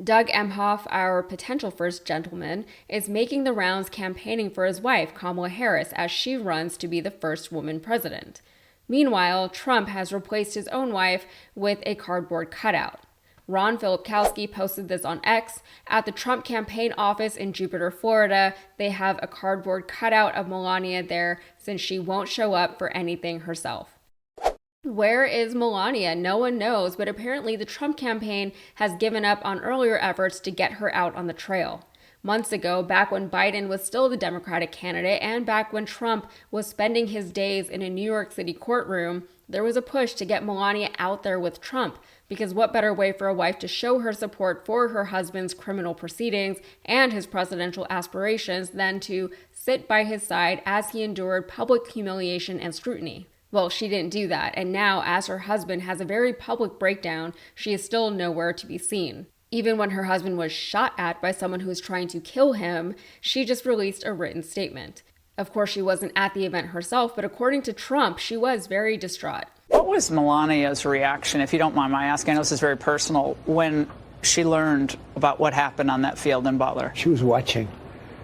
Doug Emhoff, our potential first gentleman, is making the rounds campaigning for his wife, Kamala Harris, as she runs to be the first woman president. Meanwhile, Trump has replaced his own wife with a cardboard cutout. Ron Filipkowski posted this on X. At the Trump campaign office in Jupiter, Florida, they have a cardboard cutout of Melania there since she won't show up for anything herself. Where is Melania? No one knows, but apparently the Trump campaign has given up on earlier efforts to get her out on the trail. Months ago, back when Biden was still the Democratic candidate and back when Trump was spending his days in a New York City courtroom, there was a push to get Melania out there with Trump, because what better way for a wife to show her support for her husband's criminal proceedings and his presidential aspirations than to sit by his side as he endured public humiliation and scrutiny? Well, she didn't do that, and now, as her husband has a very public breakdown, she is still nowhere to be seen. Even when her husband was shot at by someone who was trying to kill him, she just released a written statement. Of course, she wasn't at the event herself, but according to Trump, she was very distraught. What was Melania's reaction, if you don't mind my asking? I know this is very personal, when she learned about what happened on that field in Butler? She was watching.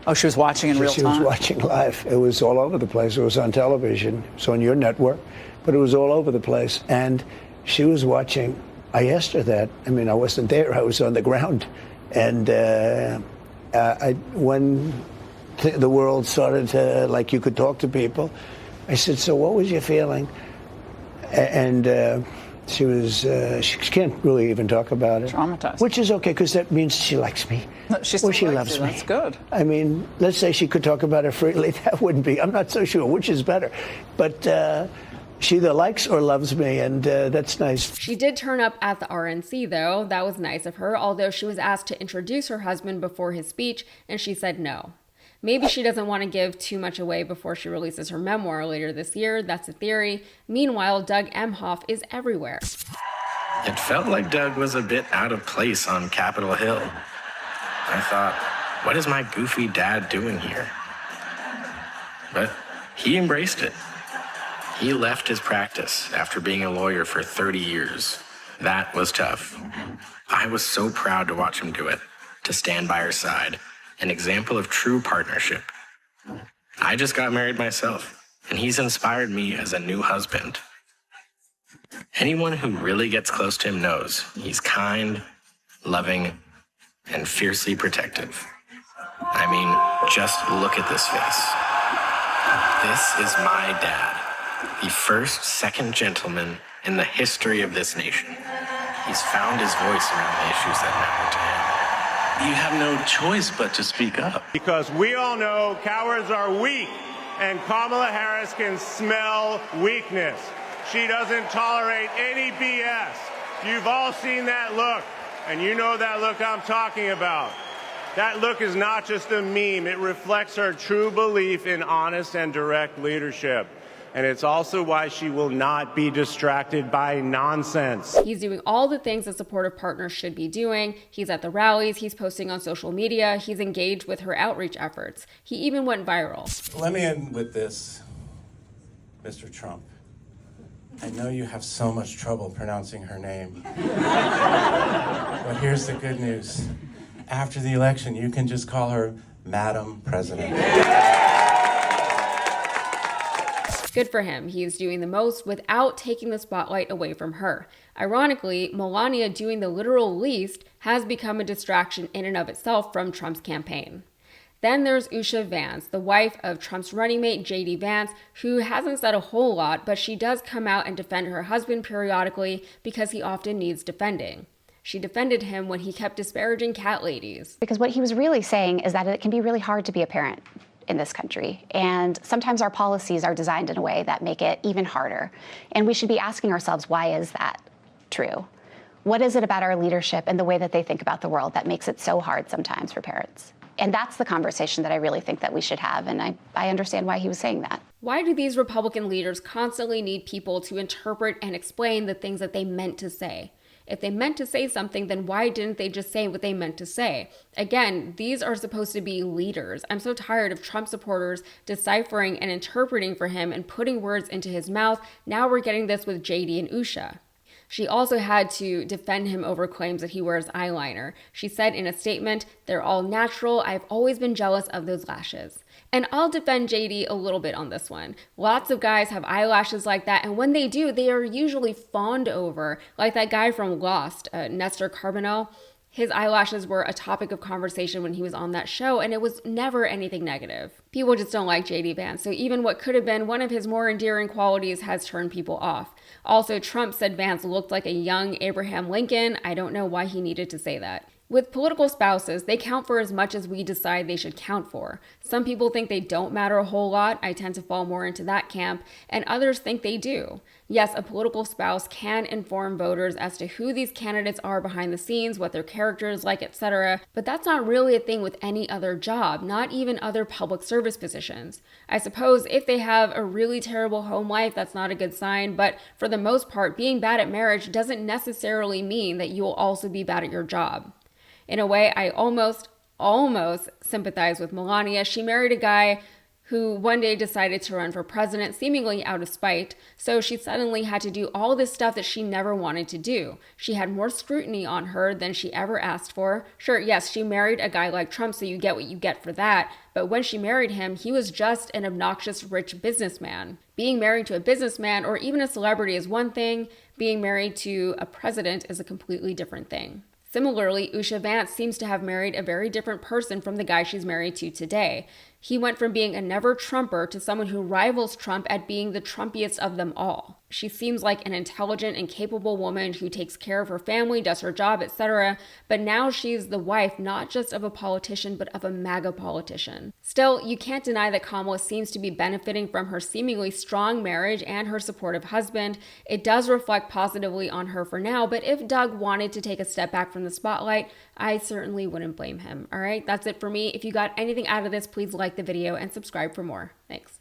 Oh, she was watching in real time? She was watching live. It was all over the place. It was on television. It was on your network, but it was all over the place. And she was watching. I asked her that. I mean, I wasn't there. I was on the ground. And when the world started to, like, you could talk to people, I said, so what was you feeling? And she can't really even talk about it. Traumatized. Which is okay, because that means she likes me. No, she loves me. That's good. I mean, let's say she could talk about it freely. That wouldn't be, I'm not so sure which is better. But she either likes or loves me, and that's nice. She did turn up at the RNC, though. That was nice of her, although she was asked to introduce her husband before his speech, and she said no. Maybe she doesn't want to give too much away before she releases her memoir later this year. That's a theory. Meanwhile, Doug Emhoff is everywhere. It felt like Doug was a bit out of place on Capitol Hill. I thought, what is my goofy dad doing here? But he embraced it. He left his practice after being a lawyer for 30 years. That was tough. I was so proud to watch him do it, to stand by her side. An example of true partnership. I just got married myself, and he's inspired me as a new husband. Anyone who really gets close to him knows he's kind, loving, and fiercely protective. I mean, just look at this face. This is my dad, the first second gentleman in the history of this nation. He's found his voice around the issues that matter to him. You have no choice but to speak up. Because we all know cowards are weak, and Kamala Harris can smell weakness. She doesn't tolerate any BS. You've all seen that look, and you know that look I'm talking about. That look is not just a meme. It reflects her true belief in honest and direct leadership. And it's also why she will not be distracted by nonsense. He's doing all the things a supportive partner should be doing. He's at the rallies, he's posting on social media, he's engaged with her outreach efforts. He even went viral. Let me end with this, Mr. Trump. I know you have so much trouble pronouncing her name. But here's the good news. After the election, you can just call her Madam President. Good for him. He is doing the most without taking the spotlight away from her. Ironically, Melania doing the literal least has become a distraction in and of itself from Trump's campaign. Then there's Usha Vance, the wife of Trump's running mate J.D. Vance, who hasn't said a whole lot, but she does come out and defend her husband periodically because he often needs defending. She defended him when he kept disparaging cat ladies. Because what he was really saying is that it can be really hard to be a parent in this country. And sometimes our policies are designed in a way that make it even harder. And we should be asking ourselves, why is that true? What is it about our leadership and the way that they think about the world that makes it so hard sometimes for parents? And that's the conversation that I really think that we should have. And I understand why he was saying that. Why do these Republican leaders constantly need people to interpret and explain the things that they meant to say? If they meant to say something, then why didn't they just say what they meant to say? Again, these are supposed to be leaders. I'm so tired of Trump supporters deciphering and interpreting for him and putting words into his mouth. Now we're getting this with JD and Usha. She also had to defend him over claims that he wears eyeliner. She said in a statement, "They're all natural. I've always been jealous of those lashes." And I'll defend JD a little bit on this one. Lots of guys have eyelashes like that, and when they do, they are usually fawned over, like that guy from Lost, Nestor Carbonell. His eyelashes were a topic of conversation when he was on that show, and it was never anything negative. People just don't like JD Vance, so even what could have been one of his more endearing qualities has turned people off. Also, Trump said Vance looked like a young Abraham Lincoln. I don't know why he needed to say that. With political spouses, they count for as much as we decide they should count for. Some people think they don't matter a whole lot. I tend to fall more into that camp, and others think they do. Yes, a political spouse can inform voters as to who these candidates are behind the scenes, what their character is like, etc., but that's not really a thing with any other job, not even other public service positions. I suppose if they have a really terrible home life, that's not a good sign, but for the most part, being bad at marriage doesn't necessarily mean that you will also be bad at your job. In a way, I almost sympathize with Melania. She married a guy who one day decided to run for president, seemingly out of spite, so she suddenly had to do all this stuff that she never wanted to do. She had more scrutiny on her than she ever asked for. Sure, yes, she married a guy like Trump, so you get what you get for that, but when she married him, he was just an obnoxious rich businessman. Being married to a businessman or even a celebrity is one thing. Being married to a president is a completely different thing. Similarly, Usha Vance seems to have married a very different person from the guy she's married to today. He went from being a never-Trumper to someone who rivals Trump at being the Trumpiest of them all. She seems like an intelligent and capable woman who takes care of her family, does her job, etc. But now she's the wife not just of a politician, but of a MAGA politician. Still, you can't deny that Kamala seems to be benefiting from her seemingly strong marriage and her supportive husband. It does reflect positively on her for now, but if Doug wanted to take a step back from the spotlight, I certainly wouldn't blame him. All right, that's it for me. If you got anything out of this, please like the video and subscribe for more. Thanks.